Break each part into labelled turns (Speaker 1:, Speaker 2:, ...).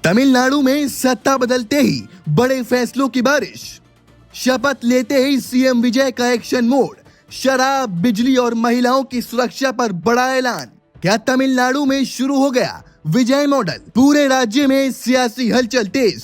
Speaker 1: तमिलनाडु में सत्ता बदलते ही बड़े फैसलों की बारिश। शपथ लेते ही सीएम विजय का एक्शन मोड। शराब, बिजली और महिलाओं की सुरक्षा पर बड़ा ऐलान। क्या तमिलनाडु में शुरू हो गया विजय मॉडल? पूरे राज्य में सियासी हलचल तेज।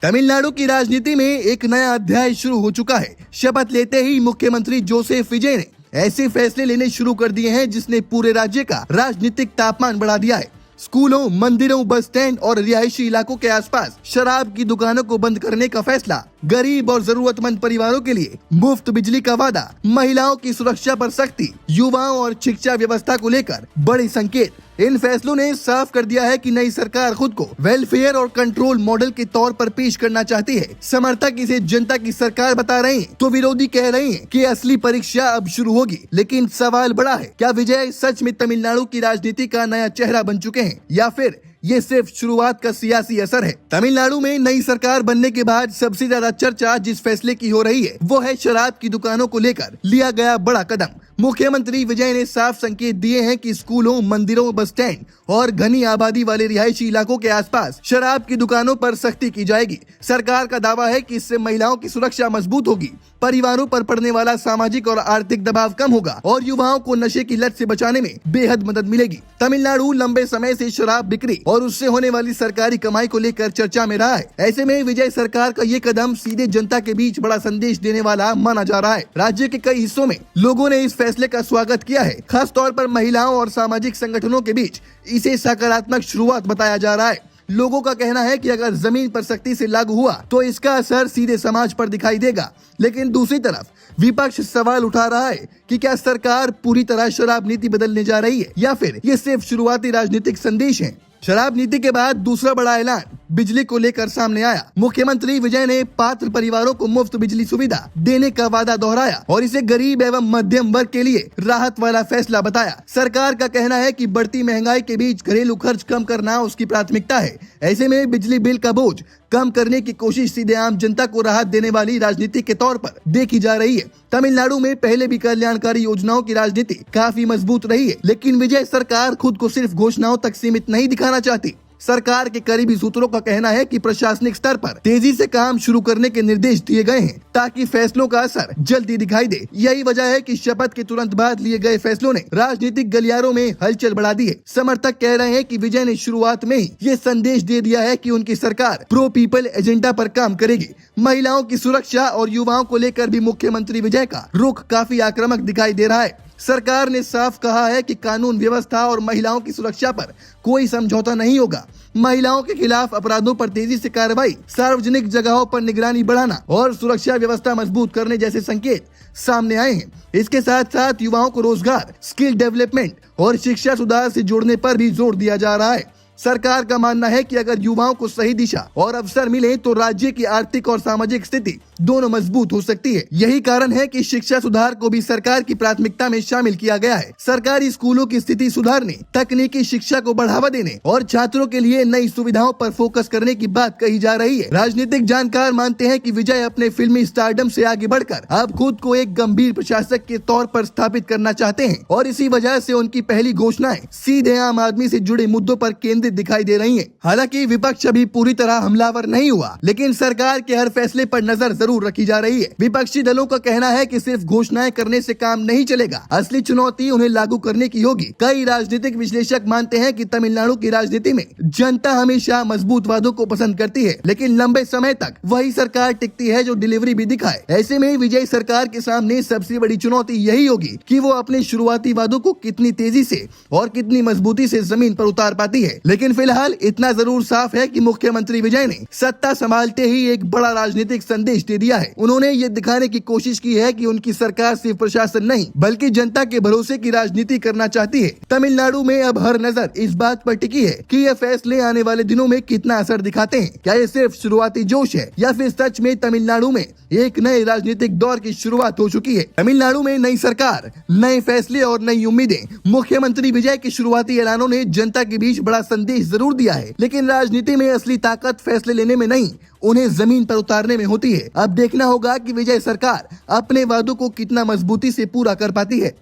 Speaker 1: तमिलनाडु की राजनीति में एक नया अध्याय शुरू हो चुका है। शपथ लेते ही मुख्यमंत्री जोसेफ विजय ने ऐसे फैसले लेने शुरू कर दिए हैं जिसने पूरे राज्य का राजनीतिक तापमान बढ़ा दिया है। स्कूलों, मंदिरों, बस स्टैंड और रिहायशी इलाकों के आसपास शराब की दुकानों को बंद करने का फैसला, गरीब और जरूरतमंद परिवारों के लिए मुफ्त बिजली का वादा, महिलाओं की सुरक्षा पर सख्ती, युवाओं और शिक्षा व्यवस्था को लेकर बड़े संकेत। इन फैसलों ने साफ कर दिया है कि नई सरकार खुद को वेलफेयर और कंट्रोल मॉडल के तौर पर पेश करना चाहती है। समर्थक इसे जनता की सरकार बता रहे हैं तो विरोधी कह रहे हैं कि असली परीक्षा अब शुरू होगी। लेकिन सवाल बड़ा है, क्या विजय सच में तमिलनाडु की राजनीति का नया चेहरा बन चुके हैं या फिर ये सिर्फ शुरुआत का सियासी असर है? तमिलनाडु में नई सरकार बनने के बाद सबसे ज्यादा चर्चा जिस फैसले की हो रही है वो है शराब की दुकानों को लेकर लिया गया बड़ा कदम। मुख्यमंत्री विजय ने साफ संकेत दिए हैं कि स्कूलों, मंदिरों, बस स्टैंड और घनी आबादी वाले रिहायशी इलाकों के आसपास शराब की दुकानों पर सख्ती की जाएगी। सरकार का दावा है कि इससे महिलाओं की सुरक्षा मजबूत होगी, परिवारों पर पड़ने वाला सामाजिक और आर्थिक दबाव कम होगा और युवाओं को नशे की लत से बचाने में बेहद मदद मिलेगी। तमिलनाडु लंबे समय से शराब बिक्री और उससे होने वाली सरकारी कमाई को लेकर चर्चा में रहा है। ऐसे में विजय सरकार का ये कदम सीधे जनता के बीच बड़ा संदेश देने वाला माना जा रहा है। राज्य के कई हिस्सों में लोगों ने इस फैसले का स्वागत किया है। खास तौर पर महिलाओं और सामाजिक संगठनों के बीच इसे सकारात्मक शुरुआत बताया जा रहा है। लोगों का कहना है कि अगर जमीन पर सख्ती से लागू हुआ तो इसका असर सीधे समाज पर दिखाई देगा। लेकिन दूसरी तरफ विपक्ष सवाल उठा रहा है कि क्या सरकार पूरी तरह शराब नीति बदलने जा रही है या फिर ये सिर्फ शुरुआती राजनीतिक संदेश है। शराब नीति के बाद दूसरा बड़ा ऐलान बिजली को लेकर सामने आया। मुख्यमंत्री विजय ने पात्र परिवारों को मुफ्त बिजली सुविधा देने का वादा दोहराया और इसे गरीब एवं मध्यम वर्ग के लिए राहत वाला फैसला बताया। सरकार का कहना है कि बढ़ती महंगाई के बीच घरेलू खर्च कम करना उसकी प्राथमिकता है। ऐसे में बिजली बिल का बोझ कम करने की कोशिश सीधे आम जनता को राहत देने वाली राजनीति के तौर पर देखी जा रही है। तमिलनाडु में पहले भी कल्याणकारी योजनाओं की राजनीति काफी मजबूत रही है, लेकिन विजय सरकार खुद को सिर्फ घोषणाओं तक सीमित नहीं दिखाना चाहती। सरकार के करीबी सूत्रों का कहना है कि प्रशासनिक स्तर पर तेजी से काम शुरू करने के निर्देश दिए गए हैं ताकि फैसलों का असर जल्दी दिखाई दे। यही वजह है कि शपथ के तुरंत बाद लिए गए फैसलों ने राजनीतिक गलियारों में हलचल बढ़ा दी है। समर्थक कह रहे हैं कि विजय ने शुरुआत में ही ये संदेश दे दिया है कि उनकी सरकार प्रो पीपल एजेंडा पर काम करेगी। महिलाओं की सुरक्षा और युवाओं को लेकर भी मुख्यमंत्री विजय का रुख काफी आक्रामक दिखाई दे रहा है। सरकार ने साफ कहा है कि कानून व्यवस्था और महिलाओं की सुरक्षा पर कोई समझौता नहीं होगा। महिलाओं के खिलाफ अपराधों पर तेजी से कार्रवाई, सार्वजनिक जगहों पर निगरानी बढ़ाना और सुरक्षा व्यवस्था मजबूत करने जैसे संकेत सामने आए हैं। इसके साथ साथ युवाओं को रोजगार, स्किल डेवलपमेंट और शिक्षा सुधार से जोड़ने पर भी जोर दिया जा रहा है। सरकार का मानना है कि अगर युवाओं को सही दिशा और अवसर मिले तो राज्य की आर्थिक और सामाजिक स्थिति दोनों मजबूत हो सकती है। यही कारण है कि शिक्षा सुधार को भी सरकार की प्राथमिकता में शामिल किया गया है। सरकारी स्कूलों की स्थिति सुधारने, तकनीकी शिक्षा को बढ़ावा देने और छात्रों के लिए नई सुविधाओं पर फोकस करने की बात कही जा रही है। राजनीतिक जानकार मानते हैं कि विजय अपने फिल्मी स्टारडम से आगे बढ़कर अब खुद को एक गंभीर प्रशासक के तौर पर स्थापित करना चाहते हैं और इसी वजह से उनकी पहली घोषणाएं सीधे आम आदमी से जुड़े मुद्दों पर केंद्रित दिखाई दे रही हैं। हालांकि विपक्ष अभी पूरी तरह हमलावर नहीं हुआ, लेकिन सरकार के हर फैसले पर नजर जरूर रखी जा रही है। विपक्षी दलों का कहना है कि सिर्फ घोषणाएं करने से काम नहीं चलेगा, असली चुनौती उन्हें लागू करने की होगी। कई राजनीतिक विश्लेषक मानते हैं कि तमिलनाडु की राजनीति में जनता हमेशा मजबूत वादों को पसंद करती है, लेकिन लंबे समय तक वही सरकार टिकती है जो डिलीवरी भी दिखाए। ऐसे में विजय सरकार के सामने सबसे बड़ी चुनौती यही होगी कि वो अपने शुरुआती वादों को कितनी तेजी से और कितनी मजबूती से जमीन पर उतार पाती है। लेकिन फिलहाल इतना जरूर साफ है कि मुख्यमंत्री विजय ने सत्ता संभालते ही एक बड़ा राजनीतिक संदेश दे दिया है। उन्होंने ये दिखाने की कोशिश की है कि उनकी सरकार सिर्फ प्रशासन नहीं बल्कि जनता के भरोसे की राजनीति करना चाहती है। तमिलनाडु में अब हर नजर इस बात पर टिकी है कि ये फैसले आने वाले दिनों में कितना असर दिखाते हैं। क्या ये सिर्फ शुरुआती जोश है या फिर सच में तमिलनाडु में एक नए राजनीतिक दौर की शुरुआत हो चुकी है? तमिलनाडु में नई सरकार, नए फैसले और नई उम्मीदें। मुख्यमंत्री विजय के शुरुआती ऐलानों ने जनता के बीच बड़ा संदेश जरूर दिया है, लेकिन राजनीति में असली ताकत फैसले लेने में नहीं, उन्हें जमीन पर उतारने में होती है। अब देखना होगा कि विजय सरकार अपने वादों को कितना मजबूती से पूरा कर पाती है।